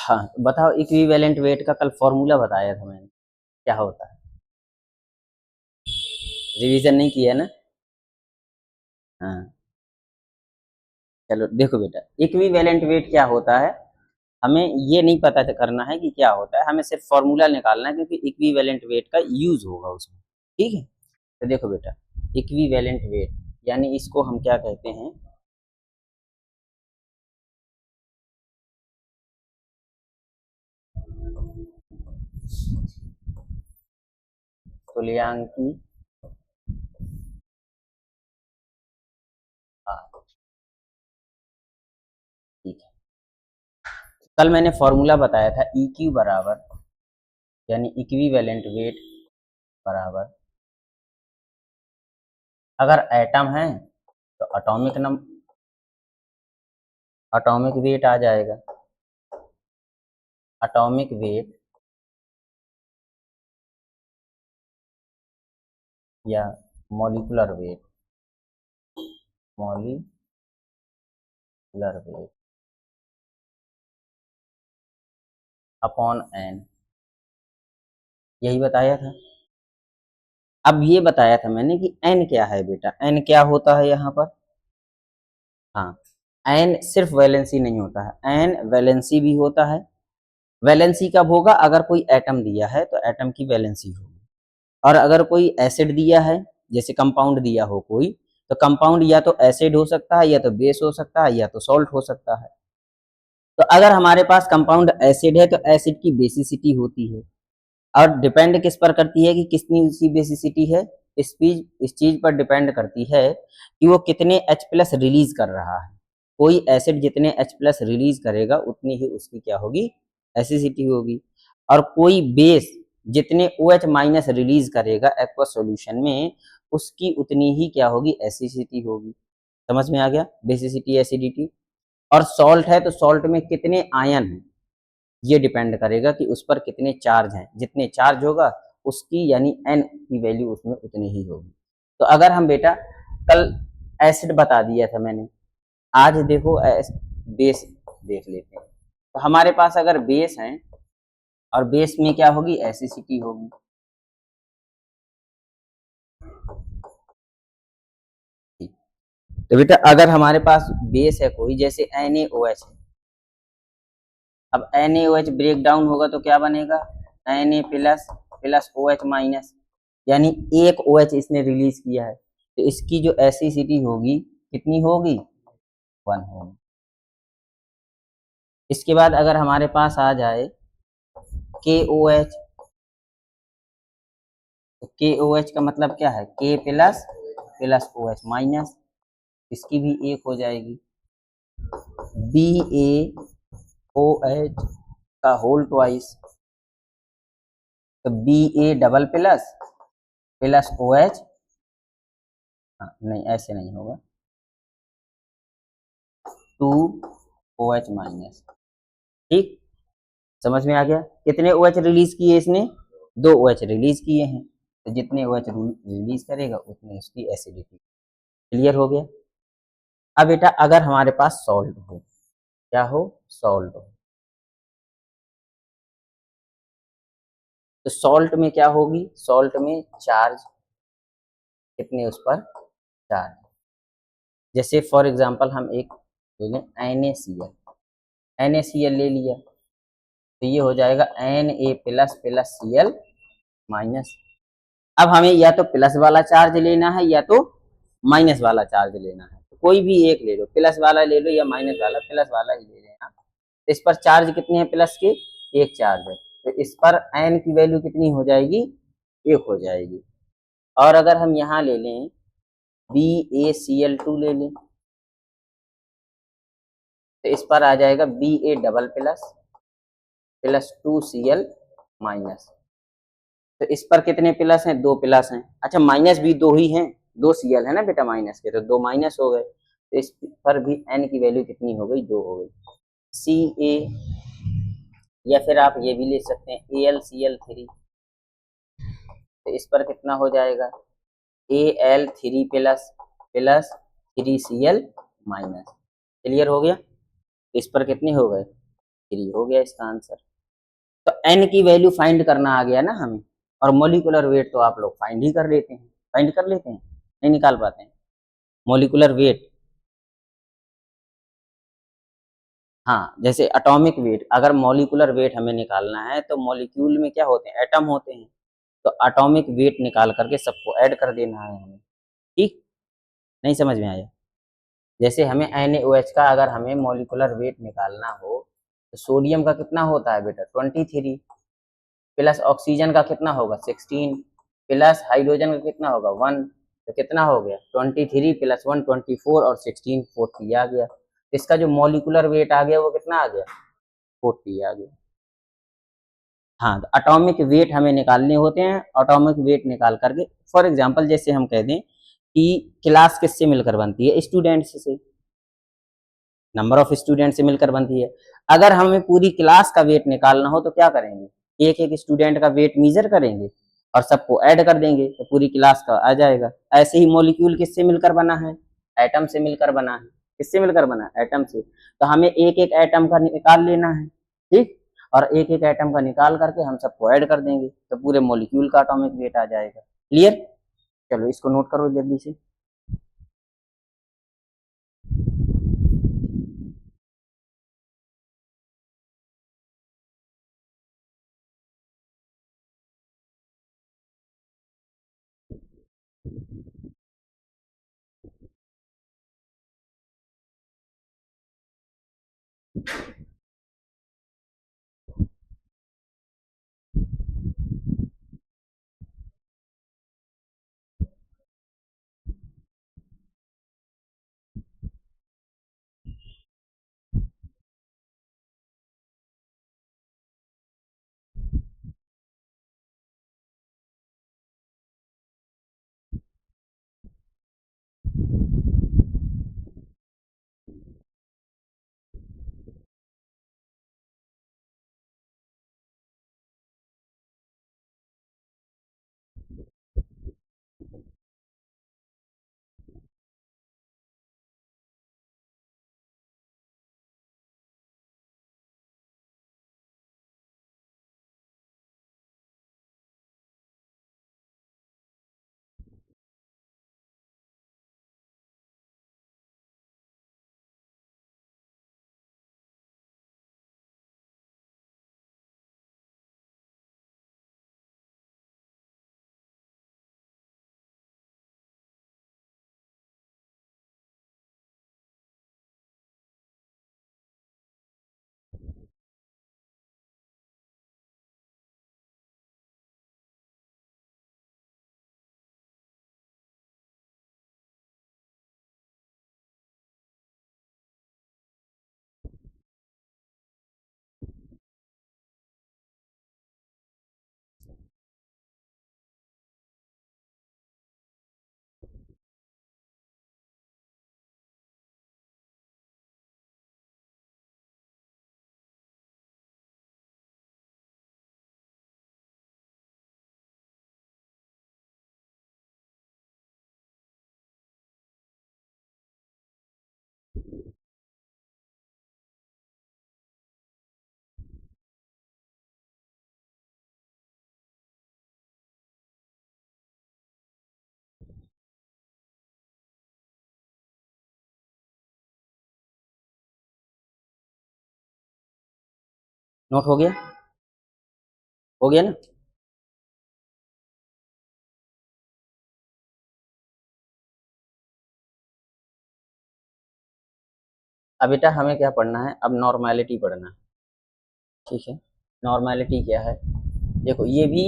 हाँ, बताओ equivalent weight का कल फॉर्मूला बताया था मैंने, क्या होता है? रिवीजन नहीं किया ना? हाँ, चलो देखो बेटा, इक्विवेलेंट वेट क्या होता है, हमें ये नहीं पता करना है कि क्या होता है, हमें सिर्फ फॉर्मूला निकालना है क्योंकि इक्विवेलेंट वेट का यूज होगा उसमें। ठीक है, तो देखो बेटा, इक्विवेलेंट वेट यानी इसको हम क्या कहते हैं, तुल्यांकी भार। ठीक है, कल मैंने फॉर्मूला बताया था ई क्यू बराबर, यानी इक्विवेलेंट वेट बराबर, अगर एटम है तो एटॉमिक वेट आ जाएगा, एटॉमिक वेट या molecular weight, molecular weight upon N, यही बताया था। अब ये बताया था मैंने कि एन क्या है बेटा, एन क्या होता है यहाँ पर। हाँ, एन सिर्फ वैलेंसी नहीं होता है, एन वैलेंसी भी होता है। वैलेंसी कब होगा, अगर कोई एटम दिया है तो एटम की वैलेंसी होगी, और अगर कोई एसिड दिया है, जैसे कंपाउंड दिया हो कोई, तो कंपाउंड या तो एसिड हो सकता है, या तो बेस हो सकता है, या तो सॉल्ट हो सकता है। तो अगर हमारे पास कंपाउंड एसिड है तो एसिड की बेसिसिटी होती है, और डिपेंड किस पर करती है कि कितनी उसकी बेसिसिटी है, इस चीज पर डिपेंड करती है कि वो कितने H प्लस रिलीज कर रहा है। कोई एसिड जितने H प्लस रिलीज करेगा उतनी ही उसकी क्या होगी, एसिडिटी होगी, और कोई बेस जितने OH माइनस रिलीज करेगा एक्वस सॉल्यूशन में, उसकी उतनी ही क्या होगी, एसिडिटी होगी। समझ में आ गया, बेसिसिटी एसिडिटी। और सॉल्ट है तो सॉल्ट में कितने आयन हैं, ये डिपेंड करेगा कि उस पर कितने चार्ज हैं, जितने चार्ज होगा उसकी यानी एन की वैल्यू उसमें उतनी ही होगी। तो अगर हम बेटा, कल एसिड बता दिया था मैंने, आज देखो बेस देख लेते हैं। तो हमारे पास अगर बेस है और बेस में क्या होगी, एसिडिटी होगी। तो बेटा अगर हमारे पास बेस है कोई, जैसे NaOH है, अब NaOH ब्रेक डाउन होगा तो क्या बनेगा, Na plus plus OH minus, यानी एक OH इसने रिलीज किया है, तो इसकी जो एसिडिटी होगी कितनी होगी, 1 होगी। इसके बाद अगर हमारे पास आ जाए KOH, तो KOH का मतलब क्या है, K plus plus OH minus, इसकी भी एक हो जाएगी। BaOH का होल ट्वाइस, तो Ba double plus plus OH, नहीं ऐसे नहीं होगा, 2OH माइनस। ठीक, समझ में आ गया, कितने OH रिलीज किए इसने, 2 OH रिलीज किए हैं, तो जितने OH रिलीज करेगा उतनी उसकी एसिडिटी। क्लियर हो गया। अब बेटा अगर हमारे पास सॉल्ट हो, क्या हो, सॉल्ट हो, तो सॉल्ट में क्या होगी, सॉल्ट में चार्ज कितने उस पर चार्ज, जैसे फॉर एग्जांपल हम एक ले लें NaCl, NaCl ले लिया, तो ये हो जाएगा Na plus plus Cl minus. अब हमें या तो प्लस वाला चार्ज लेना है या तो माइनस वाला चार्ज लेना है, तो कोई भी एक ले लो, प्लस वाला ले लो या माइनस वाला, प्लस वाला ही ले लेना। तो इस पर चार्ज कितने हैं प्लस के, एक चार्ज है, तो इस पर एन की वैल्यू कितनी हो जाएगी, एक हो जाएगी। और अगर हम यहाँ ले लें BaCl2 ले लें, तो इस पर आ जाएगा Ba double plus plus 2Cl minus, तो इस पर कितने प्लस हैं, 2 प्लस हैं, अच्छा माइनस भी 2 ही हैं, 2 Cl है ना बेटा माइनस के, तो 2 माइनस हो गए, तो इस पर भी n की वैल्यू कितनी हो गई, 2 हो गई। Ca, या फिर आप ये भी ले सकते हैं AlCl3, तो इस पर कितना हो जाएगा, Al3 plus plus 3Cl minus. Clear हो गया, इस पर कितने हो गए, 3 हो गया इसका आंसर। तो n की वैल्यू फाइंड करना आ गया ना हमें, और मोलिकुलर वेट तो आप लोग फाइंड कर लेते हैं, नहीं निकाल पाते हैं मोलिकुलर वेट। हाँ, जैसे एटॉमिक वेट, अगर मोलिकुलर वेट हमें निकालना है तो मॉलिक्यूल में क्या होते हैं, एटम होते हैं, तो एटॉमिक वेट निकाल करके सबको ऐड कर देना है हमें। ठीक, नहीं समझ में आया? जैसे हमें NaOH का अगर हमें मॉलिकुलर वेट निकालना हो, तो सोडियम का कितना होता है बेटा, 23, प्लस ऑक्सीजन का कितना होगा, 16, प्लस हाइड्रोजन का कितना होगा, 1, तो कितना हो गया, 23 प्लस 1 24, और 16 40 आ गया। इसका जो मॉलिकुलर वेट आ गया वो कितना आ गया, 40 आ गया। हाँ, तो एटॉमिक वेट हमें निकालने होते हैं, एटॉमिक वेट निकाल करके, फॉर एग्जांपल जैसे हम कह दें कि क्लास किससे मिलकर बनती है, स्टूडेंट्स से, नंबर ऑफ स्टूडेंट से मिलकर बनती है। अगर हमें पूरी क्लास का वेट निकालना हो तो क्या करेंगे, एक एक स्टूडेंट का वेट मीजर करेंगे और सबको ऐड कर देंगे तो पूरी क्लास का आ जाएगा। ऐसे ही मॉलिक्यूल किससे मिलकर बना है, एटम से मिलकर बना है। किससे मिलकर बना है, एटम से। तो हमें एक एक एटम का निकाल लेना है, ठीक, और एक एक एटम का निकाल करके हम सबको ऐड कर देंगे तो पूरे मॉलिक्यूल का एटॉमिक वेट आ जाएगा। क्लियर? चलो इसको नोट करो जल्दी से। नोट हो गया ना? अब बेटा हमें क्या पढ़ना है, अब नॉर्मेलिटी पढ़ना है। ठीक है, नॉर्मेलिटी क्या है, देखो ये भी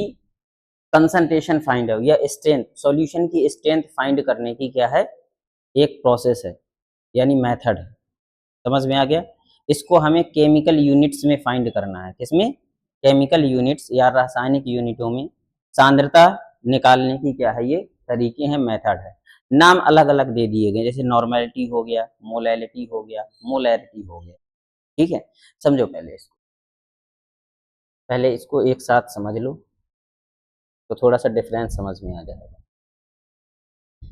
कंसंट्रेशन फाइंड है या स्ट्रेंथ, सॉल्यूशन की स्ट्रेंथ फाइंड करने की क्या है, एक प्रोसेस है, यानी मेथड है। समझ में आ गया? इसको हमें केमिकल यूनिट्स में फाइंड करना है। किसमें? केमिकल यूनिट्स या रासायनिक यूनिटों में सांद्रता निकालने की क्या है, ये तरीके हैं, मेथड है। नाम अलग अलग दे दिए गए, जैसे नॉर्मेलिटी हो गया, मोलैलिटी हो गया, मोलैरिटी हो गया। ठीक है, समझो पहले इसको एक साथ समझ लो तो थोड़ा सा डिफरेंस समझ में आ जाएगा।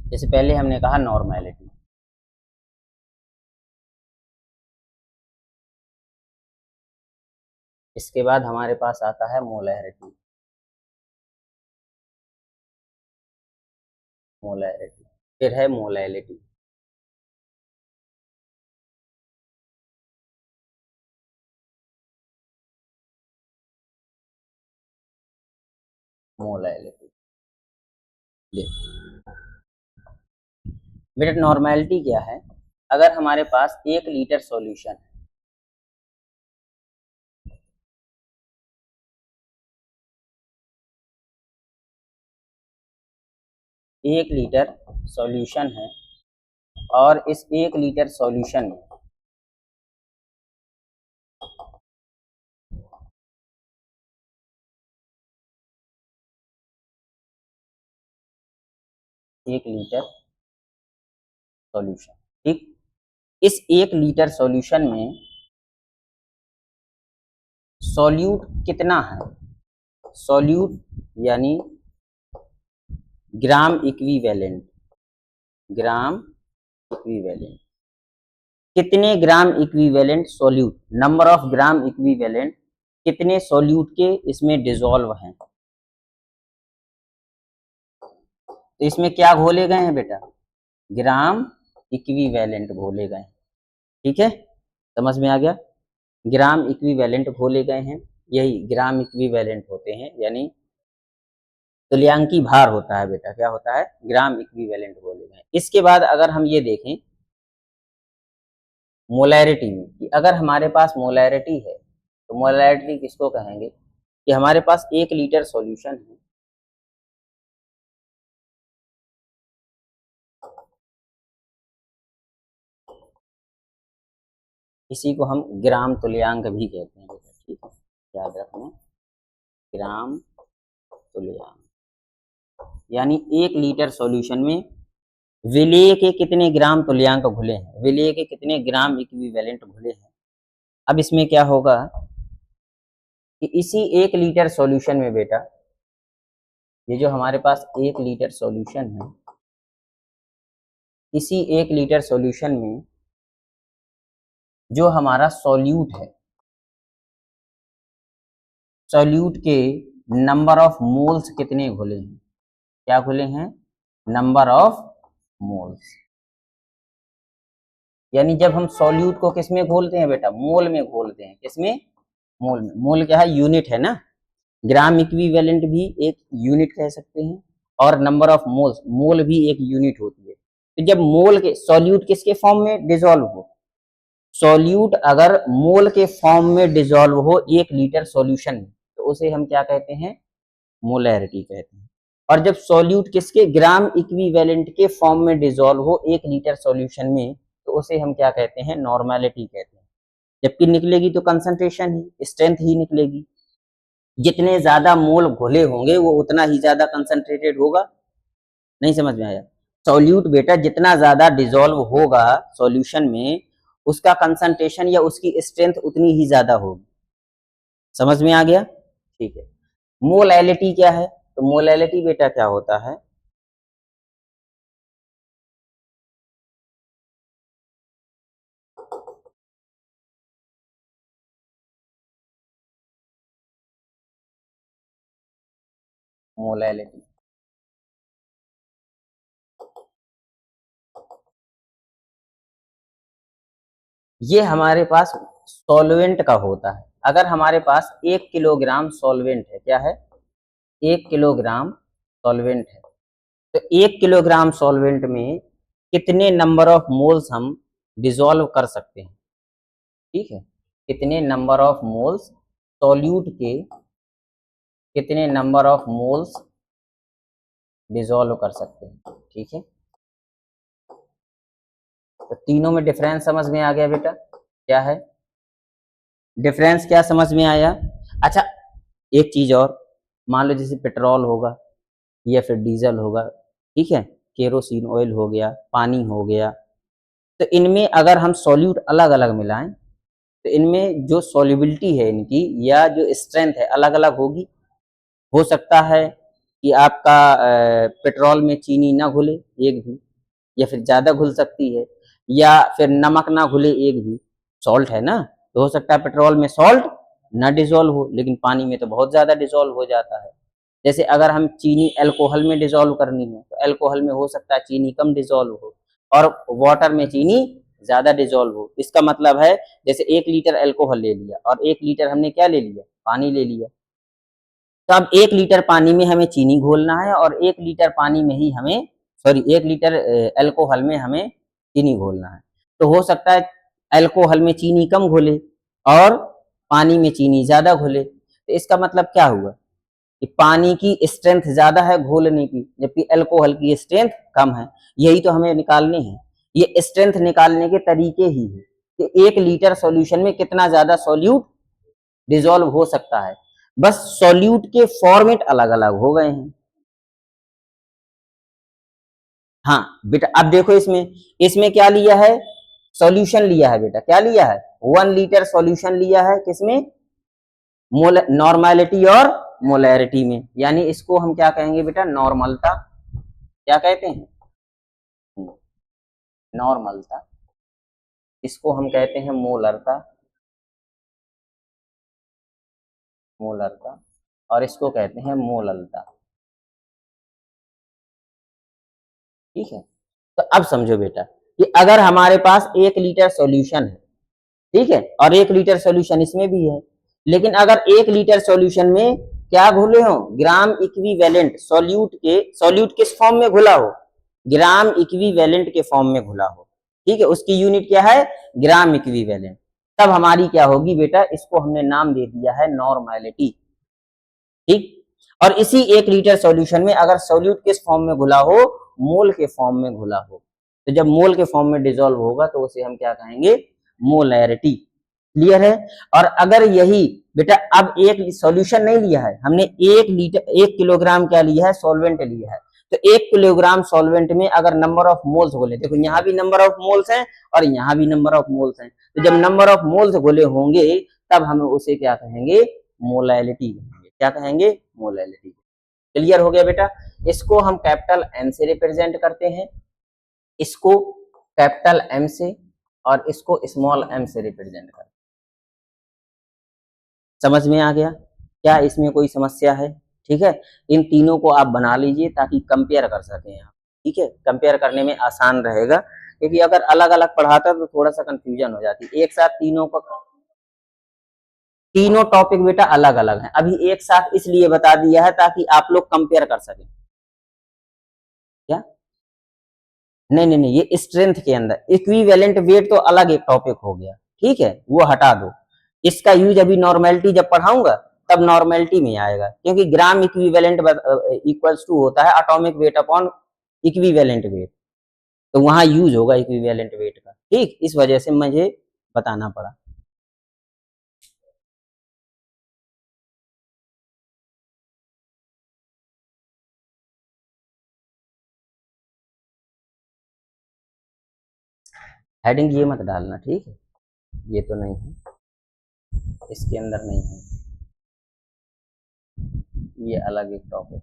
जैसे पहले हमने कहा नॉर्मेलिटी, इसके बाद हमारे पास आता है मोलैरिटी। मोलैरिटी फिर है मोलैलिटी। मोलैलिटी बेटा नॉर्मेलिटी क्या है? अगर हमारे पास 1 लीटर सॉल्यूशन है, 1 लीटर सॉल्यूशन है और इस 1 लीटर सॉल्यूशन में 1 लीटर सॉल्यूशन, ठीक। इस 1 लीटर सॉल्यूशन में सॉल्यूट कितना है? सॉल्यूट यानी ग्राम इक्विवेलेंट। ग्राम इक्विवेलेंट कितने gram equivalent solute, number of gram equivalent कितने सॉल्यूट के इसमें डिसॉल्व हैं। तो इसमें क्या घोले गए हैं बेटा? ग्राम इक्विवेलेंट घोले गए हैं, ठीक है, समझ में आ गया। ग्राम इक्विवेलेंट घोले गए हैं, यही ग्राम इक्विवेलेंट होते हैं, यानी तुल्यांकी भार होता है बेटा, क्या होता है? ग्राम इक्विवेलेंट घोले गए। इसके बाद अगर हम ये देखें मोलैरिटी में, कि अगर हमारे पास मोलैरिटी है तो मोलैरिटी किसको कहेंगे? कि हमारे पास 1 लीटर सॉल्यूशन है, इसी को हम ग्राम तुल्यांक भी कहते हैं बेटा, ठीक है, याद रखना, ग्राम तुल्यांक। यानी 1 लीटर सॉल्यूशन में विलेय के कितने ग्राम तुल्यांक घुले हैं, विलेय के कितने ग्राम इक्विवेलेंट घुले हैं। अब इसमें क्या होगा कि इसी 1 लीटर सॉल्यूशन में बेटा, ये जो हमारे पास 1 लीटर सॉल्यूशन है, इसी 1 लीटर सॉल्यूशन में जो हमारा सॉल्यूट है, सॉल्यूट के नंबर ऑफ मोल्स कितने घुले हैं? क्या घुले हैं? Number of moles. यानी जब हम सॉल्यूट को किस में घोलते हैं बेटा? मोल में घोलते हैं। किसमें? मोल में। मोल क्या है? यूनिट है ना। ग्राम इक्विवेलेंट भी एक यूनिट कह सकते हैं और नंबर ऑफ मोल्स, मोल भी एक यूनिट होती है। तो जब मोल के सॉल्यूट किसके फॉर्म में डिसॉल्व हो, सॉल्यूट अगर मोल के फॉर्म में डिसॉल्व हो 1 लीटर सॉल्यूशन में, तो उसे हम क्या कहते हैं? मोलैरिटी कहते हैं। और जब सॉल्यूट किसके? ग्राम इक्विवेलेंट के फॉर्म में डिसॉल्व हो 1 लीटर सॉल्यूशन में, तो उसे हम क्या कहते हैं? नॉर्मेलिटी कहते हैं। जबकि निकलेगी तो कंसंट्रेशन ही, स्ट्रेंथ ही निकलेगी। जितने ज्यादा मोल घुले होंगे वो उतना ही ज्यादा कंसंट्रेटेड होगा। नहीं समझ में आया? सॉल्यूट बेटा जितना ज्यादा डिसॉल्व होगा सॉल्यूशन में, उसका कंसंट्रेशन या उसकी स्ट्रेंथ उतनी ही ज्यादा होगी। समझ में आ गया? ठीक है। मोलैलिटी क्या है? तो मोलैलिटी बेटा क्या होता है? मोलैलिटी ये हमारे पास सॉल्वेंट का होता है। अगर हमारे पास 1 किलोग्राम सॉल्वेंट है, क्या है? 1 किलोग्राम सॉल्वेंट है, तो 1 किलोग्राम सॉल्वेंट में कितने नंबर ऑफ मोल्स हम डिसॉल्व कर सकते हैं? ठीक है, कितने नंबर ऑफ मोल्स सॉल्यूट के, कितने नंबर ऑफ मोल्स डिसॉल्व कर सकते हैं। ठीक है, तो तीनों में डिफरेंस समझ में आ गया बेटा? क्या है डिफरेंस? क्या समझ में आया? अच्छा, एक चीज और, मान लो जैसे पेट्रोल होगा या फिर डीजल होगा, ठीक है, केरोसिन ऑयल हो गया, पानी हो गया, तो इनमें अगर हम सॉल्यूट अलग अलग मिलाएं तो इनमें जो सॉल्युबिलिटी है इनकी या जो स्ट्रेंथ है अलग अलग होगी। हो सकता है कि आपका पेट्रोल में चीनी ना घुले एक भी, या फिर ज़्यादा घुल सकती है, या फिर नमक ना घुले एक भी, सॉल्ट है ना, तो हो सकता है पेट्रोल में सॉल्ट ना डिजोल्व हो, लेकिन पानी में तो बहुत ज्यादा डिजोल्व हो जाता है। जैसे अगर हम चीनी अल्कोहल में डिजोल्व करनी है तो अल्कोहल में हो सकता है चीनी कम डिजोल्व हो और वाटर में चीनी ज्यादा डिजोल्व हो। इसका मतलब है जैसे 1 लीटर अल्कोहल ले लिया और 1 लीटर हमने क्या ले लिया, पानी ले लिया, तो अब 1 लीटर पानी में हमें चीनी घोलना है और 1 लीटर पानी में ही हमें, सॉरी 1 लीटर अल्कोहल में हमें चीनी घोलना है। तो हो सकता है अल्कोहल में चीनी कम घोले और पानी में चीनी ज्यादा घोले। तो इसका मतलब क्या हुआ कि पानी की स्ट्रेंथ ज्यादा है घोलने की, जबकि अल्कोहल की स्ट्रेंथ कम है। यही तो हमें निकालने हैं। ये स्ट्रेंथ निकालने के तरीके ही है कि 1 लीटर सॉल्यूशन में कितना ज्यादा सॉल्यूट डिसॉल्व हो सकता है। बस सॉल्यूट के फॉर्मेट अलग अलग हो गए हैं। हाँ बेटा, अब देखो इसमें इसमें क्या लिया है, सॉल्यूशन लिया है बेटा, क्या लिया है, 1 लीटर सॉल्यूशन लिया है, किसमें, मोल नॉर्मेलिटी और मोलैरिटी में। यानी इसको हम क्या कहेंगे बेटा, नॉर्मलता, क्या कहते हैं, नॉर्मलता। इसको हम कहते हैं मोलरता, मोलरता, और इसको कहते हैं मोललता। ठीक है, तो अब समझो बेटा कि अगर हमारे पास 1 लीटर सॉल्यूशन है, ठीक है, और 1 लीटर सॉल्यूशन इसमें भी है, लेकिन अगर 1 लीटर सॉल्यूशन में क्या घुले हो, ग्राम इक्विवेलेंट सॉल्यूट के, सॉल्यूट किस फॉर्म में घुला हो, ग्राम इक्विवेलेंट के फॉर्म में घुला हो, ठीक है, उसकी यूनिट क्या है, ग्राम इक्विवेलेंट। तब हमारी क्या होगी बेटा, इसको हमने नाम दे दिया है नॉर्मेलिटी। ठीक, और इसी 1 लीटर सॉल्यूशन में अगर सॉल्यूट किस फॉर्म में घुला हो, मोल के फॉर्म में घुला हो, तो जब मोल के फॉर्म में डिसॉल्व होगा तो उसे हम क्या कहेंगे, मोलैरिटी। क्लियर है। और अगर यही बेटा, अब एक सॉल्यूशन नहीं लिया है हमने, 1 किलोग्राम क्या लिया है, सॉल्वेंट लिया है, तो 1 किलोग्राम सॉल्वेंट में अगर नंबर ऑफ मोल्स बोले, देखो यहाँ भी नंबर ऑफ मोल्स हैं और यहाँ भी नंबर ऑफ मोल्स हैं, तो जब नंबर ऑफ मोल्स बोले होंगे तब हम उसे क्या कहेंगे, मोलैलिटी कहेंगे। क्या कहेंगे, मोलैलिटी। क्लियर हो गया बेटा। इसको हम कैपिटल एम से रिप्रेजेंट करते हैं, इसको कैपिटल एम से, और इसको स्मॉल एम से रिप्रेजेंट करते हैं। समझ में आ गया, क्या इसमें कोई समस्या है, ठीक है। इन तीनों को आप बना लीजिए ताकि कंपेयर कर सकें आप, ठीक है, कंपेयर करने में आसान रहेगा, क्योंकि अगर अलग अलग पढ़ाता तो थोड़ा सा कंफ्यूजन हो जाती, एक साथ तीनों को, तीनों टॉपिक बेटा अलग अलग हैं, अभी एक साथ इसलिए बता दिया है ताकि आप लोग कंपेयर कर सकें। क्या, नहीं नहीं नहीं, ये स्ट्रेंथ के अंदर इक्विवेलेंट वेट तो अलग एक टॉपिक हो गया, ठीक है, वो हटा दो। इसका यूज अभी नॉर्मेलिटी जब पढ़ाऊंगा तब नॉर्मेलिटी में आएगा, क्योंकि ग्राम इक्विवेलेंट इक्वल्स टू होता है atomic weight upon equivalent wait, तो वहां यूज होगा इक्विवेलेंट वेट का, ठीक, इस वजह से मुझे बताना पड़ा। हेडिंग ये मत डालना, ठीक है, ये तो नहीं है, इसके अंदर नहीं है, ये अलग एक टॉपिक।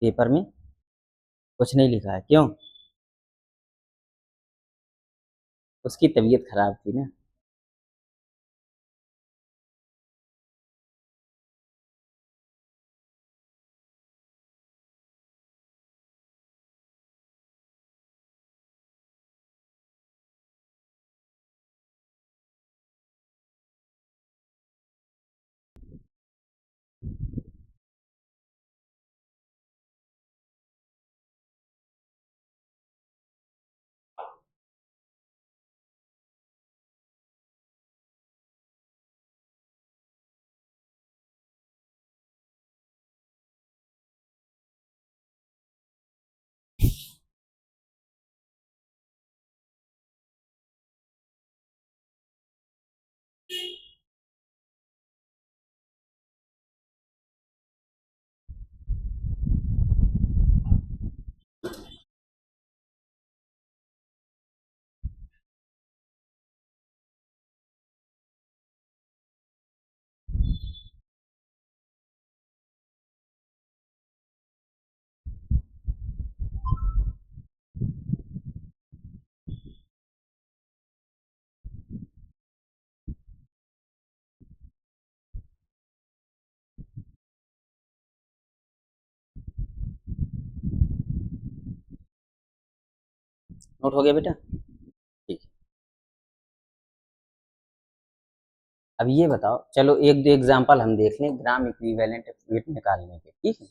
पेपर में कुछ नहीं लिखा है, क्यों, उसकी तबीयत खराब थी ना। नोट हो गया बेटा? ठीक है। अब ये बताओ, चलो एक दो एग्जांपल हम देख लें ग्राम इक्विवेलेंट वेट निकालने के, ठीक है।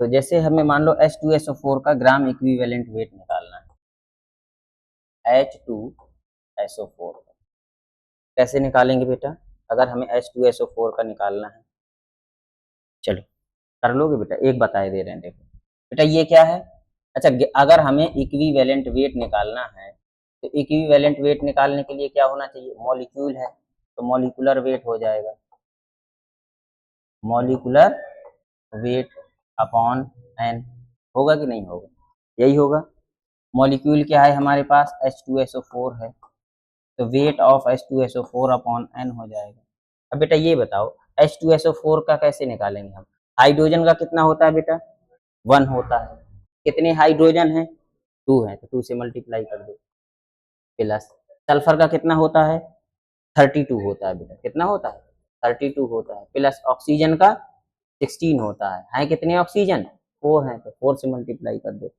तो जैसे हमें मान लो H2SO4 का ग्राम इक्विवेलेंट वेट निकालना है, H2SO4 कैसे निकालेंगे बेटा? अगर हमें H2SO4 का निकालना है, चलो कर लोगे बेटा? एक बताए दे रहे हैं, देखो बेटा ये क्या है। अच्छा, अगर हमें इक्विवेलेंट वेट निकालना है तो इक्विवेलेंट वेट निकालने के लिए क्या होना चाहिए? मॉलिक्यूल है, तो मॉलिक्यूलर वेट हो जाएगा, मॉलिक्यूलर वेट अपॉन एन, होगा कि नहीं होगा? यही होगा। मॉलिक्यूल क्या है हमारे पास? H2SO4 है, तो weight of H2SO4 upon N हो जाएगा। अब बेटा ये बताओ H2SO4 का कैसे निकालेंगे हम? हाइड्रोजन का कितना होता है बेटा? 1 होता है। कितने हाइड्रोजन है? 2 है, तो 2 से मल्टीप्लाई कर दो, प्लस सल्फर का कितना होता है? 32 होता है बेटा। कितना होता है? 32 होता है, प्लस ऑक्सीजन का 16 होता है कितने ऑक्सीजन? 4 है, तो 4 से मल्टीप्लाई कर दो।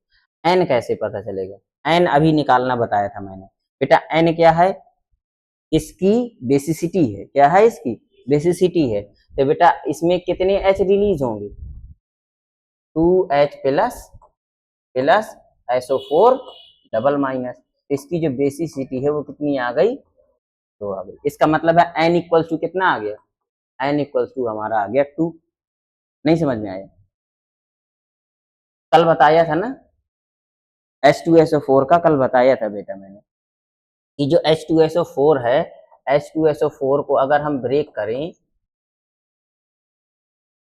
एन कैसे पता चलेगा? एन अभी निकालना बताया था मैंने बेटा। एन क्या है? इसकी बेसिसिटी है। क्या है? इसकी बेसिसिटी है। तो बेटा इसमें कितने एच रिलीज होंगे? 2H plus plus SO4 double minus. इसकी जो बेसिसिटी है वो कितनी आ गई? 2 आ गई। इसका मतलब है n इक्वल्स टू कितना आ गया? n इक्वल्स टू हमारा आ गया 2। नहीं समझ में आया? कल बताया था ना H2SO4 का, कल बताया था बेटा मैंने कि जो H2SO4 है, H2SO4 को अगर हम ब्रेक करें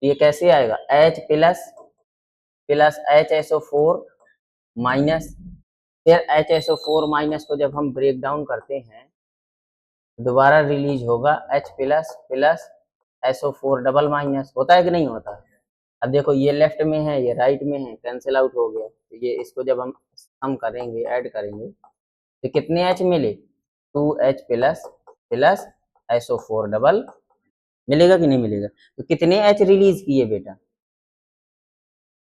तो ये कैसे आएगा? H plus plus HSO4 minus, फिर HSO4 माइनस को जब हम ब्रेक डाउन करते हैं दोबारा रिलीज होगा H plus plus SO4 double minus. होता है कि नहीं होता है? अब देखो ये लेफ्ट में है, ये राइट में है, कैंसिल आउट हो गया। तो ये इसको जब हम करेंगे, ऐड करेंगे, तो कितने H मिले? 2H plus plus SO4 double, मिलेगा कि नहीं मिलेगा? तो कितने H रिलीज किए बेटा?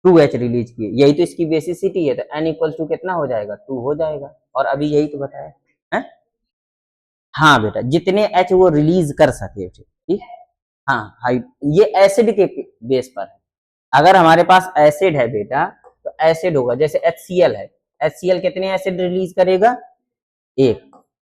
2H रिलीज किए। यही तो इसकी बेसिसिटी है, तो n इक्वल टू कितना हो जाएगा? 2 हो जाएगा। और अभी यही तो बताया है। हाँ बेटा, जितने H वो रिलीज कर सके, ठीक। हाँ हाइट, ये एसिड के बेस पर है। अगर हमारे पास एसिड है बेटा तो एसिड होगा, जैसे HCl है, HCl कितने एसिड रिलीज करेगा? एक,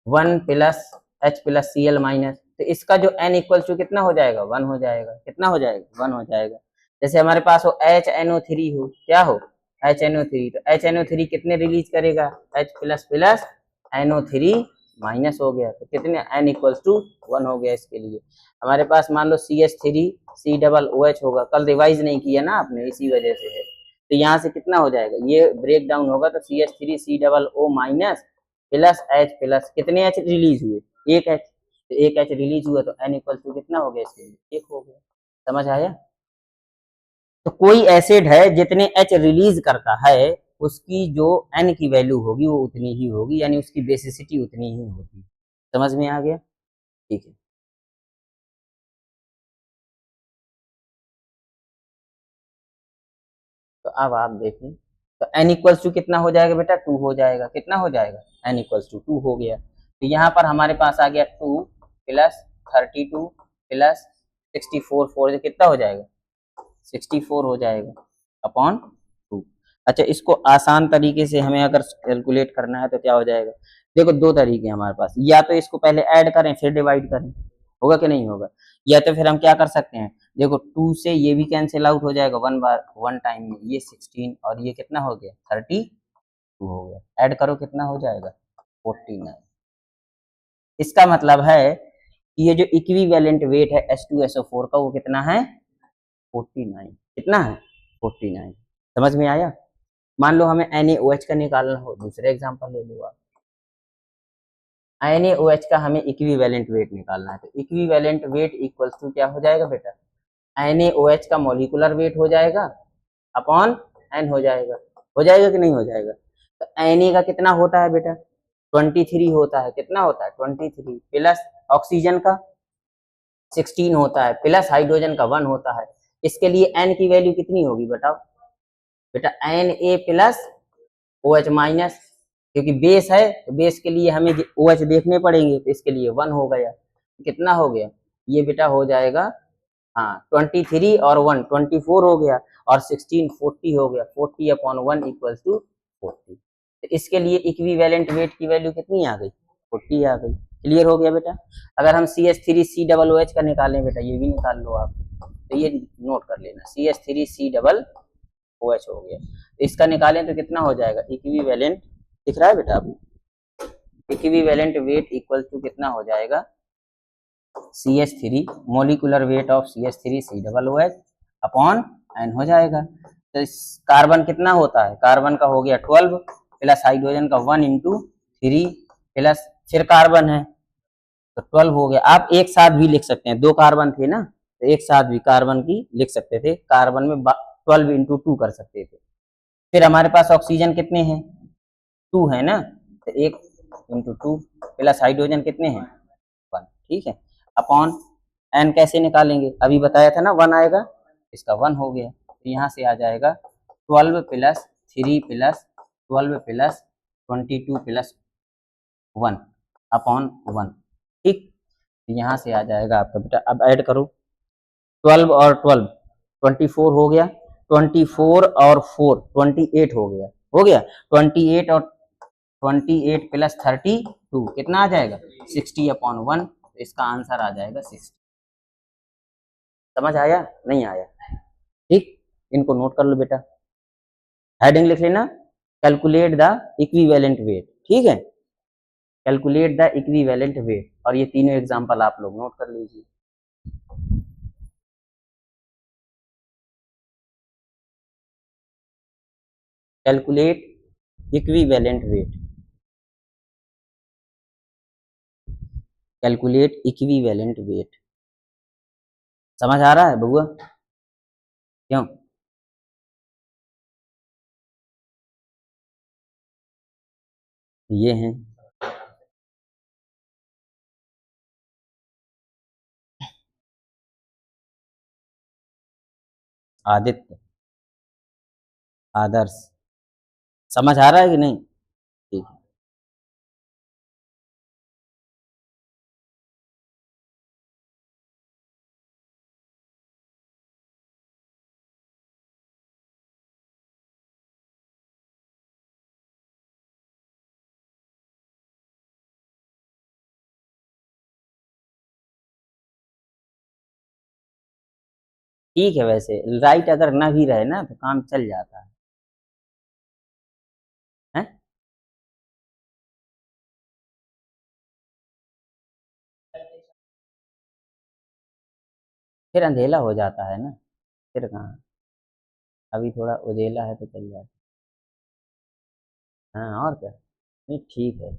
1 plus H plus Cl minus. तो इसका जो n इक्वल टू कितना हो जाएगा? 1 हो जाएगा। कितना हो जाएगा? 1 हो जाएगा। जैसे हमारे पास हो HNO3 हो, क्या हो? HNO3, तो HNO3 कितने रिलीज करेगा? H plus plus NO3 minus हो गया, तो कितने n इक्वल्स टू 1 हो गया। इसके लिए हमारे पास मान लो CH3 C डबल OH होगा, कल रिवाइज नहीं किया ना आपने, इसी वजह से है। तो यहाँ से कितना हो जाएगा? ये ब्रेक डाउन होगा तो CH3 C double O minus plus H plus कितने H रिलीज हुए? एक H, तो एक H रिलीज हुआ, तो n इक्वल टू कितना हो गया? इसके लिए 1 हो गया। समझ आया? तो कोई एसिड है जितने H रिलीज करता है उसकी जो n की वैल्यू होगी वो उतनी ही होगी, यानी उसकी बेसिसिटी उतनी ही होगी। समझ में आ गया? ठीक है। तो अब आप देखें, तो n इक्वल्स टू कितना हो जाएगा बेटा? 2 हो जाएगा। कितना हो जाएगा? n इक्वल्स टू 2 हो गया। तो यहाँ पर हमारे पास आ गया 2 प्लस 32 प्लस 64, 4 से कितना हो जाएगा? 64 हो जाएगा अपॉन 2। अच्छा, इसको आसान तरीके से हमें अगर कैलकुलेट करना है तो क्या हो जाएगा? देखो दो तरीके हैं हमारे पास, या तो इसको पहले ऐड करें फिर डिवाइड करें, होगा कि नहीं होगा? या तो फिर हम क्या कर सकते हैं, देखो 2 से ये भी कैंसिल आउट हो जाएगा, वन बार वन टाइम में ये 16 और ये कितना हो गया? 32 हो गया। ऐड करो कितना हो जाएगा? 49। इसका मतलब है कि ये जो इक्विवेलेंट वेट है H2SO4 का वो कितना है? 49। कितना है? 49। समझ में आया? मान लो हमें NaOH का निकालना हो, दूसरे एग्जांपल ले लो आप। NaOH का हमें इक्विवेलेंट वेट निकालना है, तो इक्विवेलेंट वेट इक्वल्स टू क्या हो जाएगा बेटा? NaOH का मॉलिक्यूलर वेट हो जाएगा अपॉन n हो जाएगा। हो जाएगा कि नहीं हो जाएगा? तो Na का कितना होता है बेटा? 23 होता है। कितना होता है? 23 प्लस ऑक्सीजन का 16 होता है, प्लस हाइड्रोजन का 1 होता है। इसके लिए n की वैल्यू कितनी होगी बताओ बेटा? Na प्लस OH माइनस, क्योंकि बेस है तो बेस के लिए हमें OH देखने पड़ेंगे, तो इसके लिए 1 हो गया। कितना हो गया ये बेटा हो जाएगा, हाँ 23 और 1 24 हो गया, और 16 40 हो गया। 40/1 इक्वल्स टू 40। तो इसके लिए इक्विवेलेंट वेट की वैल्यू कितनी आ गई, 40 आ गई। क्लियर हो गया बेटा। अगर हम CH3COOH का निकालें बेटा, ये भी निकाल लो आप, तो ये नोट कर लेना, CH3COOH हो गया। तो इसका निकालें तो कितना हो जाएगा, इक्विवेलेंट दिख रहा है बेटा आपको, इक्विवेलेंट वेट इक्वल टू कितना हो जाएगा, CH3 molecular weight of CH3COOH upon n हो जाएगा। तो इस कार्बन कितना होता है, कार्बन का हो गया 12 प्लस हाइड्रोजन का 1 इंटू 3 प्लस फिर कार्बन है तो 12 हो गया। आप एक साथ भी लिख सकते हैं, 2 कार्बन थे ना, तो एक साथ भी कार्बन की लिख सकते थे, कार्बन में 12 इंटू 2 कर सकते थे। फिर हमारे पास ऑक्सीजन कितने हैं, 2 है ना, तो 1 इंटू 2 प्लस हाइड्रोजन कितने हैं, 1। ठीक है, अपॉन n कैसे निकालेंगे, अभी बताया था ना 1 आएगा, इसका 1 हो गया। तो यहाँ से आ जाएगा 12 plus 3 plus 12 plus 22 plus 1 upon 1। ठीक, यहाँ से आ जाएगा आपका बेटा, अब ऐड करो 12 और 12 24 हो गया, 24 और 4 28 हो गया, हो गया 28 और 28 प्लस 32 कितना आ जाएगा, 60/1। इसका आंसर आ जाएगा 60। समझ आया नहीं आया, ठीक, इनको नोट कर लो बेटा, हेडिंग लिख लेना, कैलकुलेट द इक्विवेलेंट वेट। ठीक है, कैलकुलेट द इक्विवेलेंट वेट, और ये तीनों एग्जांपल आप लोग नोट कर लीजिए। Calculate equivalent weight, calculate equivalent weight. समझ आ रहा है बउआ, क्यों, ये हैं आदित्य, आदर्श। समझ आ रहा है कि नहीं, ठीक है। ठीक है, वैसे लाइट अगर ना भी रहे ना तो काम चल जाता है। फिर अंधेला हो जाता है ना, फिर कहाँ, अभी थोड़ा उजेला है तो चल जाता है। हाँ और क्या, नहीं ठीक है।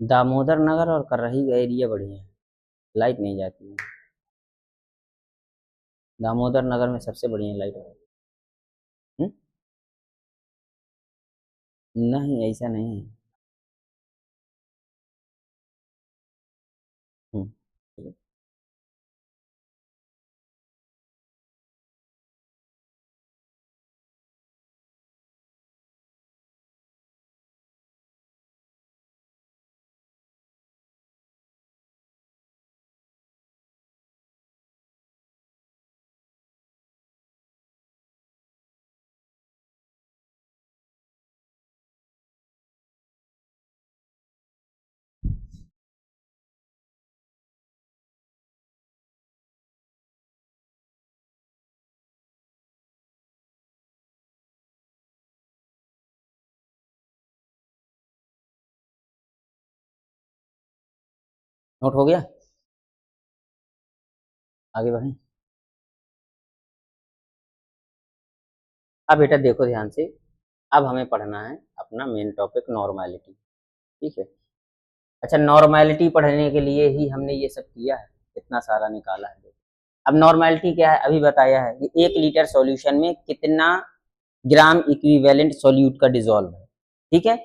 दामोदर नगर और करही का एरिया बढ़िया है, लाइट नहीं जाती है। दामोदर नगर में सबसे बढ़िया लाइट है। हम्म? नहीं ऐसा नहीं है। हम्म, नोट हो गया, आगे बढ़ें। अब बेटा देखो ध्यान से, अब हमें पढ़ना है अपना मेन टॉपिक नॉर्मैलिटी। ठीक है, अच्छा नॉर्मैलिटी पढ़ने के लिए ही हमने ये सब किया है, इतना सारा निकाला है। अब नॉर्मेलिटी क्या है, अभी बताया है कि 1 लीटर सॉल्यूशन में कितना ग्राम इक्विवेलेंट सॉल्यूट का डिसॉल्व है। ठीक है,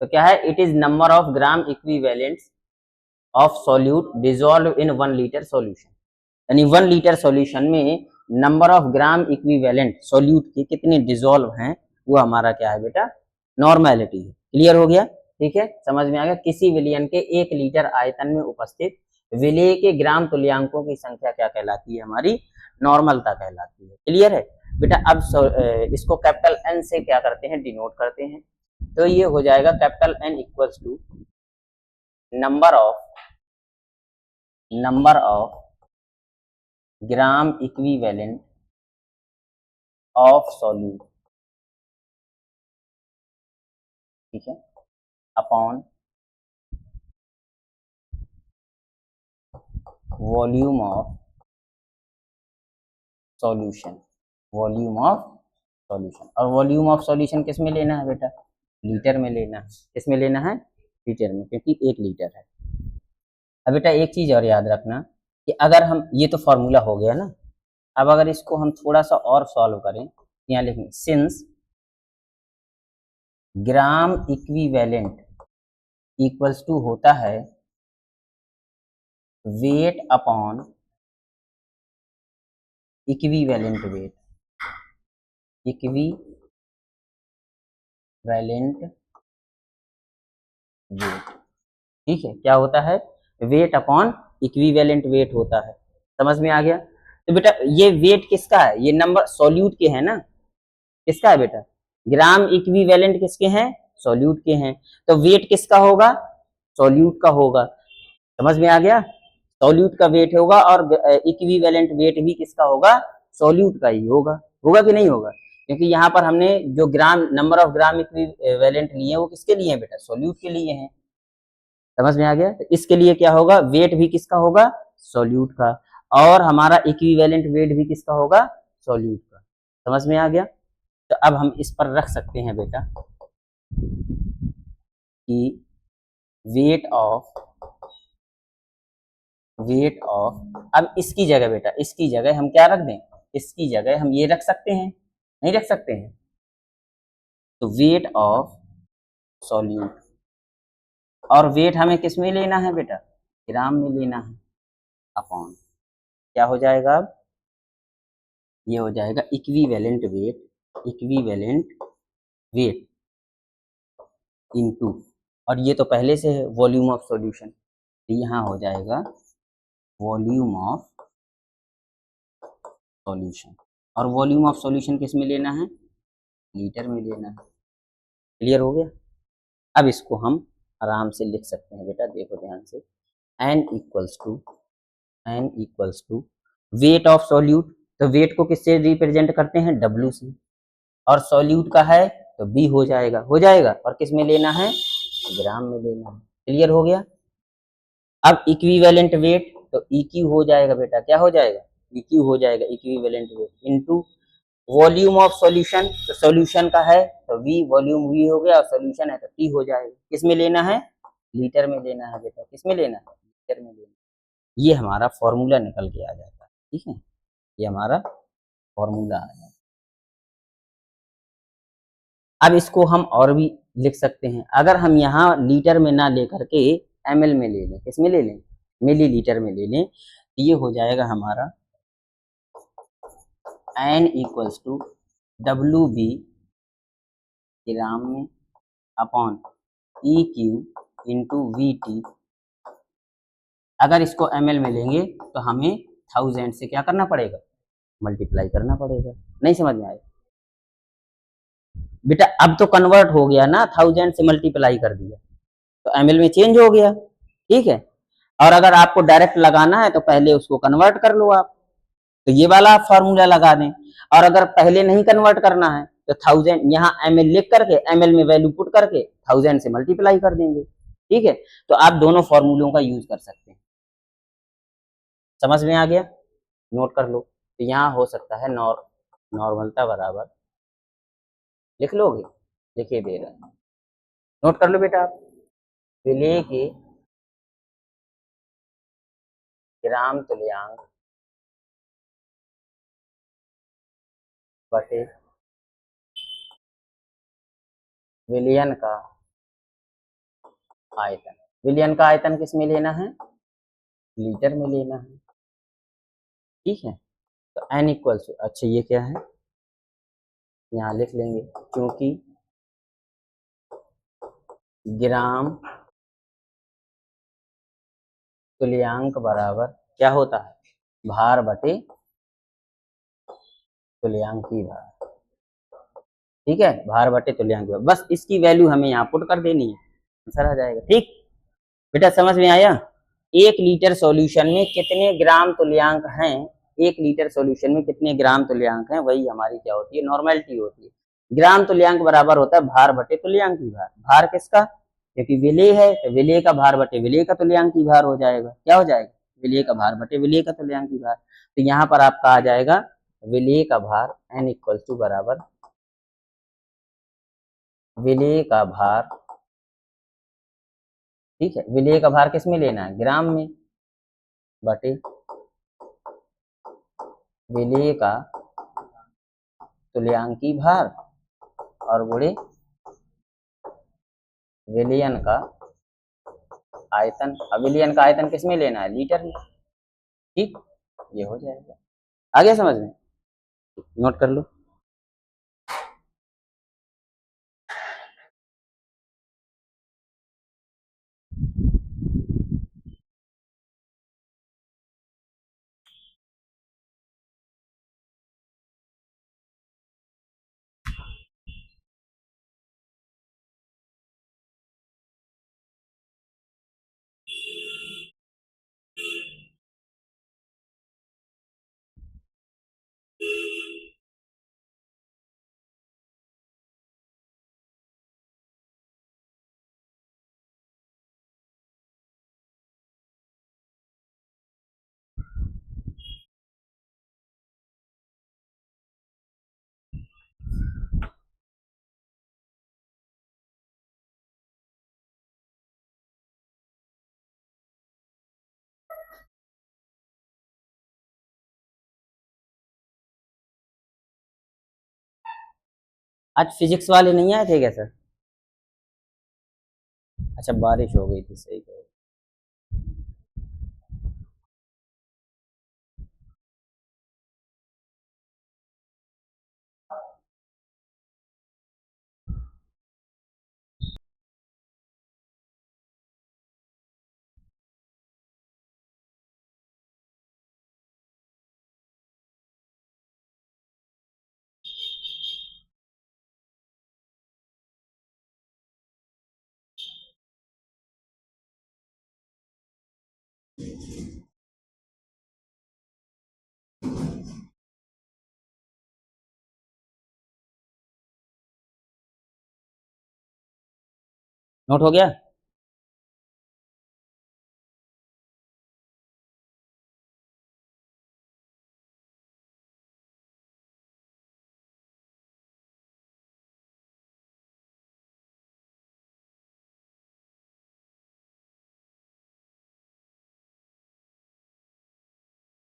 तो क्या है, it is number of gram equivalent of solute dissolve in 1 litre solution. यानी 1 लीटर सॉल्यूशन में number of gram equivalent solute के कितने डिसॉल्व हैं, वो हमारा क्या है बेटा, नॉर्मेलिटी है। क्लियर हो गया? ठीक है, समझ में आ गया। किसी विलयन के 1 लीटर आयतन में उपस्थित विलेय के ग्राम तुल्यांकों की संख्या क्या कहलाती है, हमारी नॉर्मलता कहलाती है। क्लियर है बेटा? अब इसको कैपिटल एन से क्या करते हैं, डिनोट करते हैं। तो ये हो जाएगा capital N equals to number of gram equivalent of solute, ठीक है, upon volume of solution. Volume of solution, और वॉल्यूम ऑफ सॉल्यूशन किस में लेना है बेटा, लीटर में लेना है। किस में लेना है, लीटर में, क्योंकि 1 लीटर है। अब बेटा एक चीज और याद रखना कि अगर हम, ये तो फॉर्मूला हो गया ना, अब अगर इसको हम थोड़ा सा और सॉल्व करें, यहाँ लिखेंगे since gram equivalent equals to होता है weight upon equivalent weight. Equivalent weight, ठीक है, क्या होता है, वेट अपॉन इक्विवेलेंट वेट होता है। समझ में आ गया? तो बेटा ये वेट किसका है, ये नंबर सॉल्यूट के है ना, किसका है बेटा, ग्राम इक्विवेलेंट किसके हैं, सॉल्यूट के हैं। तो वेट किसका होगा, सॉल्यूट का होगा। समझ में आ गया? सॉल्यूट का वेट होगा और इक्विवेलेंट वेट भी किसका होगा, सॉल्यूट का ही होगा। होगा कि नहीं होगा? क्योंकि यहाँ पर हमने जो ग्राम, नंबर ऑफ ग्राम इक्विवेलेंट लिए वो किसके लिए हैं बेटा, सॉल्यूट के लिए हैं। समझ में आ गया? तो इसके लिए क्या होगा, वेट भी किसका होगा, सॉल्यूट का, और हमारा इक्विवेलेंट वेट भी किसका होगा, सॉल्यूट का। समझ में आ गया? तो अब हम इस पर रख सकते हैं बेटा कि वेट ऑफ, अब इसकी जगह बेटा, इसकी जगह हम क्या रख दें, इसकी जगह हम ये रख सकते हैं, नहीं रख सकते हैं? तो वेट ऑफ सॉल्यूट, और वेट हमें किस में लेना है बेटा, ग्राम में लेना है, अपॉन क्या हो जाएगा, अब ये हो जाएगा इक्विवेलेंट वेट इनटू, और ये तो पहले से है वॉल्यूम ऑफ सॉल्यूशन, तो यहाँ हो जाएगा वॉल्यूम ऑफ सॉल्यूशन। और वॉल्यूम ऑफ सॉल्यूशन किस में लेना है, लीटर में लेना है। क्लियर हो गया? अब इसको हम आराम से लिख सकते हैं बेटा, देखो ध्यान से, n equals to weight of solute. तो वेट को किससे रिप्रेजेंट करते हैं, W से, और सॉल्यूट का है तो B हो जाएगा, और किस में लेना है, ग्राम में लेना है। क्लियर हो गया? अब इक्विवेलेंट वेट, तो EQ हो जाएगा बेटा, क्या हो जाएगा, EQ हो जाएगा, equivalent weight into volume of solution. तो सॉल्यूशन का है तो V, वॉल्यूम V हो गया, और सॉल्यूशन है तो T हो जाएगा। किस में लेना है, लीटर में लेना है बेटा, किस में लेना है, लीटर में लेना है। ये हमारा फॉर्मूला निकल के आ जाता है। ठीक है, ये हमारा फॉर्मूला आ जाता है। अब इसको हम और भी लिख सकते हैं, अगर हम यहाँ लीटर में ना लेकर के ml में ले लें, किस में ले लें, मिली लीटर में ले लें, तो ये हो जाएगा हमारा n इक्वल्स टू WB ग्राम में अपॉन EQ इंटू VT। अगर इसको ml में लेंगे तो हमें 1000 से क्या करना पड़ेगा, मल्टीप्लाई करना पड़ेगा। नहीं समझ में आया बेटा? अब तो कन्वर्ट हो गया ना, 1000 से मल्टीप्लाई कर दिया तो ml में चेंज हो गया। ठीक है, और अगर आपको डायरेक्ट लगाना है तो पहले उसको कन्वर्ट कर लो आप, तो ये वाला आप फॉर्मूला लगा दें। और अगर पहले नहीं कन्वर्ट करना है तो 1000 यहाँ ml लिख करके, ml में वैल्यू पुट करके 1000 से मल्टीप्लाई कर देंगे। ठीक है, तो आप दोनों फॉर्मूलों का यूज कर सकते हैं। समझ में आ गया? नोट कर लो। तो यहाँ हो सकता है नॉर्मलता बराबर, लिख लोगे, लिखे दे रहे हैं, नोट कर लो बेटा आप, विलेय के ग्राम तुल्यांक बटे विलयन का आयतन। विलयन का आयतन किस में लेना है? लीटर में लेना है। ठीक है, तो n इक्वल्स, अच्छा ये क्या है, यहाँ लिख लेंगे, क्योंकि ग्राम तुल्यांक बराबर क्या होता है? भार बटे तुल्यांकी भार। ठीक है, भार बटे तुल्यांकी भार, बस इसकी वैल्यू हमें यहाँ पुट कर देनी है, आंसर आ जाएगा। ठीक बेटा, समझ में आया? 1 लीटर सॉल्यूशन में कितने ग्राम तुल्यांक हैं? 1 लीटर सॉल्यूशन में कितने ग्राम तुल्यांक हैं, वही हमारी क्या होती है? नॉर्मेलिटी होती है। ग्राम तुल्यांक बराबर होता है भार बटे तुल्यांकी भार। भार किसका? क्योंकि विलेय है, तो विलेय का भार बटे विलेय का तुल्यांकी भार हो जाएगा। क्या हो जाएगा? विलेय का भार बटे विलेय का तुल्यांकी भार। तो यहाँ पर आपका आ जाएगा विलेय का भार n इक्वल टू बराबर विलेय का भार। ठीक है, विलेय का भार किस में लेना है? ग्राम में, बटे विलेय का तुल्यांकी भार और गुणे विलयन का आयतन। अब विलयन का आयतन किस में लेना है? लीटर में। ठीक, ये हो जाएगा। आ गया समझ में? नोट कर लो। आज फिजिक्स वाले नहीं आए थे क्या सर? अच्छा, बारिश हो गई थी, सही कह। नोट हो गया?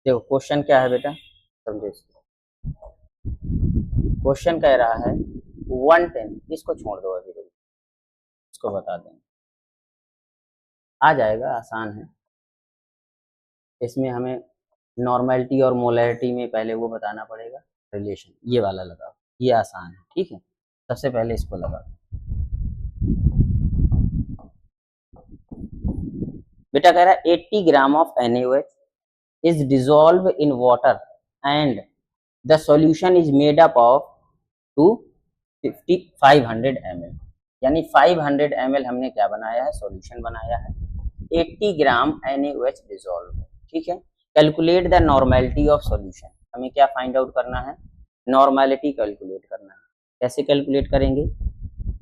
देखो क्वेश्चन क्या है बेटा, समझो इसको। क्वेश्चन कह रहा है 110, इसको छोड़ दो अभी, तो इसको बता दें, आ जाएगा, आसान है। इसमें हमें नॉर्मेलिटी और मोलैरिटी में पहले वो बताना पड़ेगा रिलेशन। ये वाला लगाओ, ये आसान है। ठीक है, सबसे पहले इसको लगाओ। बेटा कह रहा है 80 gram of NaOH is dissolved in water and the solution is made up of 500 ml। यानी 500 ml हमने क्या बनाया है? सॉल्यूशन बनाया है। 80 ग्राम NaOH डिजोल्व है। ठीक है, calculate the normality of solution. हमें क्या फाइंड आउट करना है? नॉर्मेलिटी कैलकुलेट करना है। कैसे कैलकुलेट करेंगे?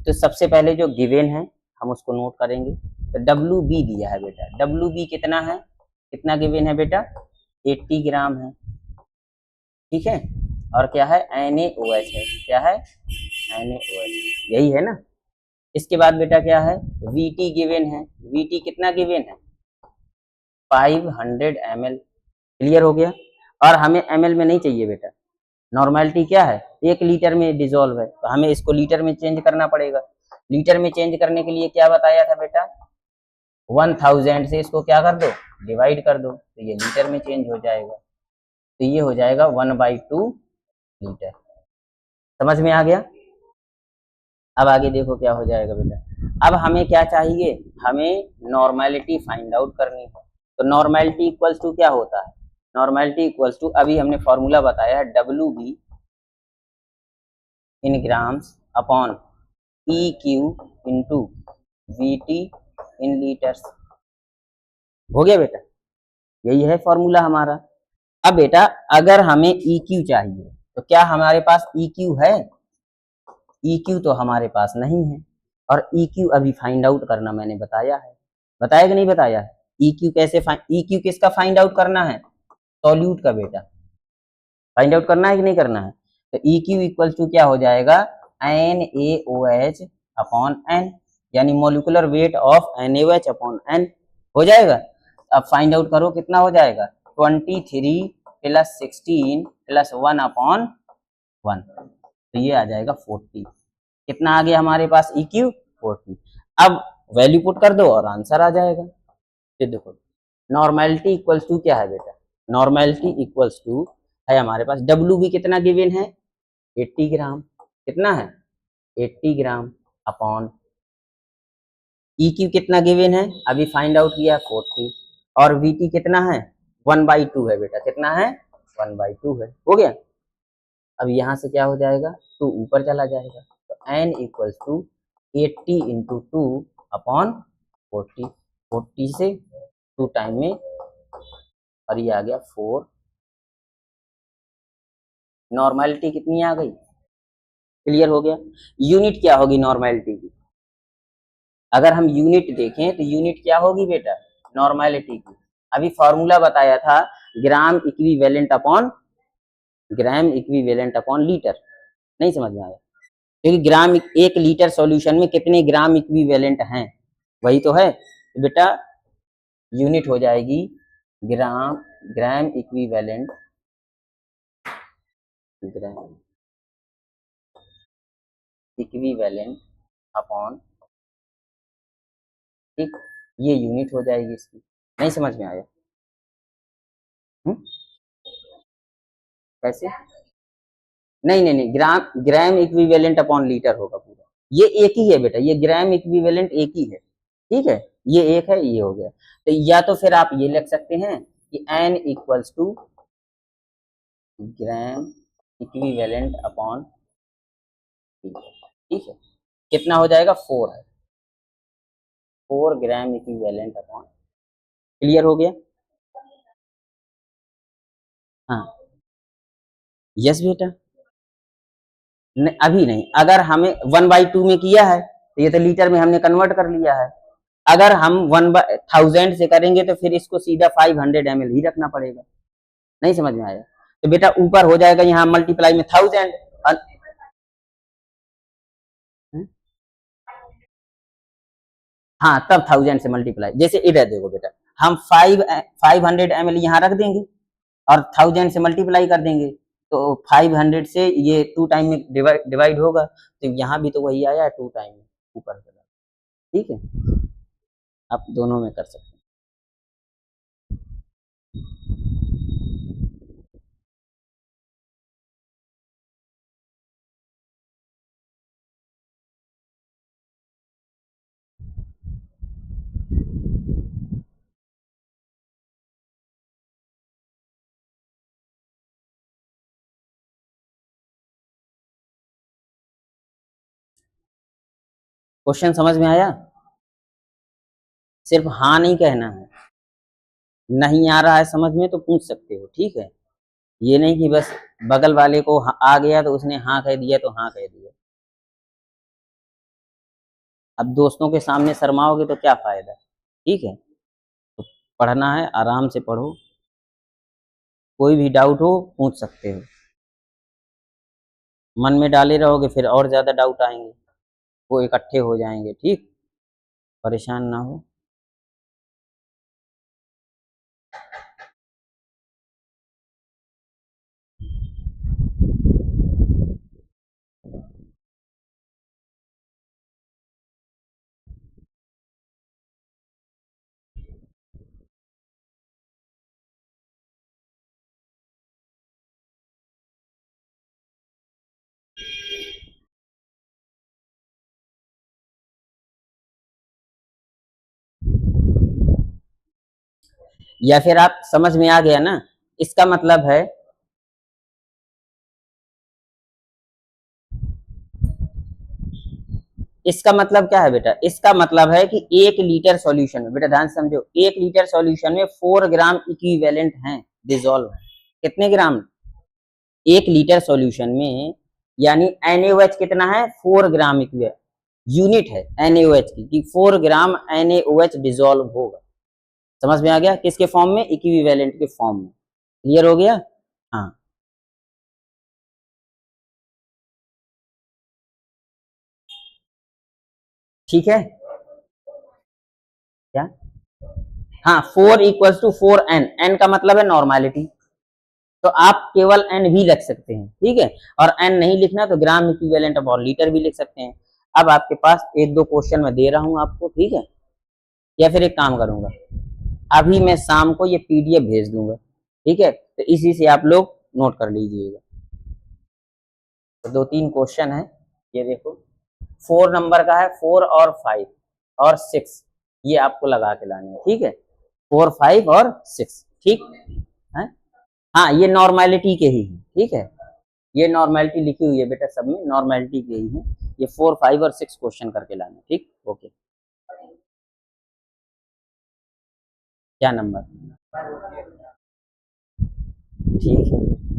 तो सबसे पहले जो गिवन है हम उसको नोट करेंगे। तो WB दिया है बेटा, WB कितना है? कितना गिवन है बेटा? 80 ग्राम है। ठीक है, और क्या है? NaOH है। क्या है? NaOH, यही है ना। इसके बाद बेटा क्या है? VT गिवन है। VT कितना गिवन है? 500 ml। क्लियर हो गया? और हमें ml में नहीं चाहिए बेटा, नॉर्मेलिटी क्या है? 1 लीटर में डिजोल्व है, तो हमें इसको लीटर में चेंज करना पड़ेगा। लीटर में चेंज करने के लिए क्या बताया था बेटा, 1000 से इसको क्या कर दो, डिवाइड कर दो, तो ये लीटर में चेंज हो जाएगा। तो ये हो जाएगा 1/2 लीटर। समझ में आ गया। अब आगे देखो क्या हो जाएगा बेटा। अब हमें क्या चाहिए, हमें नॉर्मेलिटी फाइंड आउट करनी है। तो नॉर्मेलिटी इक्वल्स टू क्या होता है, नॉर्मेलिटी इक्वल्स टू अभी हमने फॉर्मूला बताया है, WB in grams upon EQ into VT in litres. हो गया बेटा, यही है फॉर्मूला हमारा। अब बेटा अगर हमें EQ चाहिए तो क्या हमारे पास EQ है, EQ तो हमारे पास नहीं है, और EQ अभी फाइंड आउट करना मैंने बताया है, बताया कि नहीं बताया है। EQ कैसे EQ किसका फाइंड आउट करना है, सॉल्यूट का बेटा, फाइंड आउट करना है कि नहीं करना है। तो EQ इक्वल टू क्या हो जाएगा, NaOH अपॉन N, यानी molecular weight of NaOH upon N हो जाएगा। अब फाइंड आउट करो कितना हो जाएगा, 23 + 16 + 1 अपॉन 1, तो ये आ जाएगा 40। कितना आ गया हमारे पास EQ, 40। अब वैल्यू पुट कर दो और आंसर आ जाएगा। ये देखो नॉर्मेलिटी इक्वल्स टू क्या है बेटा, नॉर्मेलिटी इक्वल्स टू है हमारे पास WB कितना गिवन है, 80 ग्राम, कितना है 80 ग्राम अपॉन EQ कितना गिवन है, अभी फाइंड आउट किया 40, और VT कितना है 1/2 है बेटा, कितना है 1/2 है। हो गया। अब यहाँ से क्या हो जाएगा, 2 ऊपर चला जाएगा, तो N equals to 80 into 2 upon 40, 40 से 2 टाइम में, और ये आ गया 4। नॉर्मेलिटी कितनी आ गई, क्लियर हो गया। यूनिट क्या होगी नॉर्मेलिटी की, अगर हम यूनिट देखें तो यूनिट क्या होगी बेटा, नॉर्मेलिटी की अभी फॉर्मूला बताया था, ग्राम इक्विवेलेंट अपॉन, ग्राम इक्विवेलेंट अपॉन लीटर। नहीं समझ में आया, क्योंकि ग्राम, 1 लीटर सॉल्यूशन में कितने ग्राम इक्विवेलेंट हैं, वही तो है। तो बेटा यूनिट हो जाएगी gram, gram equivalent, gram equivalent upon, ठीक, ये यूनिट हो जाएगी इसकी। नहीं समझ में आया, कैसे, नहीं नहीं नहीं, ग्राम, ग्राम इक्विवेलेंट अपॉन लीटर होगा पूरा, ये एक ही है बेटा, ये ग्राम इक्विवेलेंट एक ही है, ठीक है, ये एक है, ये हो गया। तो या तो फिर आप ये लिख सकते हैं कि N equals to gram equivalent upon litre, ठीक है, कितना हो जाएगा 4 है, 4 ग्राम इक्विवेलेंट अपॉन, क्लियर हो गया। हाँ, यस बेटा, अभी नहीं, अगर हमें 1/2 में किया है तो ये तो लीटर में हमने कन्वर्ट कर लिया है, अगर हम 1000 से करेंगे तो फिर इसको सीधा 500 ml ही रखना पड़ेगा। नहीं समझ में आया, तो बेटा ऊपर हो जाएगा यहाँ मल्टीप्लाई में 1000, हाँ तब 1000 से मल्टीप्लाई, जैसे इधर देखो बेटा, हम 500 ml यहाँ रख देंगे और 1000 से मल्टीप्लाई कर देंगे, तो 500 से ये 2 टाइम में डिवाइड होगा, तो यहाँ भी तो वही आया है 2 टाइम में ऊपर चला, ठीक है। आप दोनों में कर सकते हैं। क्वेश्चन समझ में आया, सिर्फ हाँ नहीं कहना है, नहीं आ रहा है समझ में तो पूछ सकते हो, ठीक है, ये नहीं कि बस बगल वाले को आ गया तो उसने हाँ कह दिया तो हाँ कह दिया। अब दोस्तों के सामने शर्माओगे तो क्या फायदा, ठीक है। तो पढ़ना है, आराम से पढ़ो, कोई भी डाउट हो पूछ सकते हो, मन में डाले रहोगे फिर और ज्यादा डाउट आएंगे, वो इकट्ठे हो जाएंगे, ठीक, परेशान ना हो। या फिर आप समझ में आ गया ना, इसका मतलब है इसका मतलब क्या है बेटा, इसका मतलब है कि 1 लीटर सॉल्यूशन में, बेटा ध्यान से समझो, 1 लीटर सॉल्यूशन में 4 ग्राम इक्विवेलेंट हैं, डिजोल्व है। कितने ग्राम? 1 लीटर सॉल्यूशन में, यानी NaOH कितना है? 4 ग्राम इक्विवेलेंट, यूनिट है NaOH की कि 4 ग्राम NaOH डिजोल्व होगा। समझ में आ गया? किसके फॉर्म में? इक्विवेलेंट के फॉर्म में। क्लियर हो गया? हाँ, ठीक है। क्या? हाँ, 4 = 4n, n का मतलब है नॉर्मेलिटी, तो आप केवल n भी लिख सकते हैं, ठीक है। और n नहीं लिखना तो ग्राम इक्विवेलेंट अपॉन लीटर भी लिख सकते हैं। अब आपके पास एक दो क्वेश्चन मैं दे रहा हूं आपको, ठीक है, या फिर एक काम करूंगा, अभी मैं शाम को ये PDF भेज दूंगा, ठीक है, तो इसी से आप लोग नोट कर लीजिएगा। तो 2-3 क्वेश्चन है, ये देखो, 4 नंबर का है, 4 और 5 और 6, ये आपको लगा के लाने हैं, ठीक है, 4, 5 और 6, ठीक है। हाँ, ये नॉर्मेलिटी के ही है, ठीक है, ये नॉर्मेलिटी लिखी हुई है बेटा, सब में नॉर्मेलिटी के ही है। ये 4, 5 और 6 क्वेश्चन करके लाना, ठीक, ओके। क्या नंबर? ठीक है।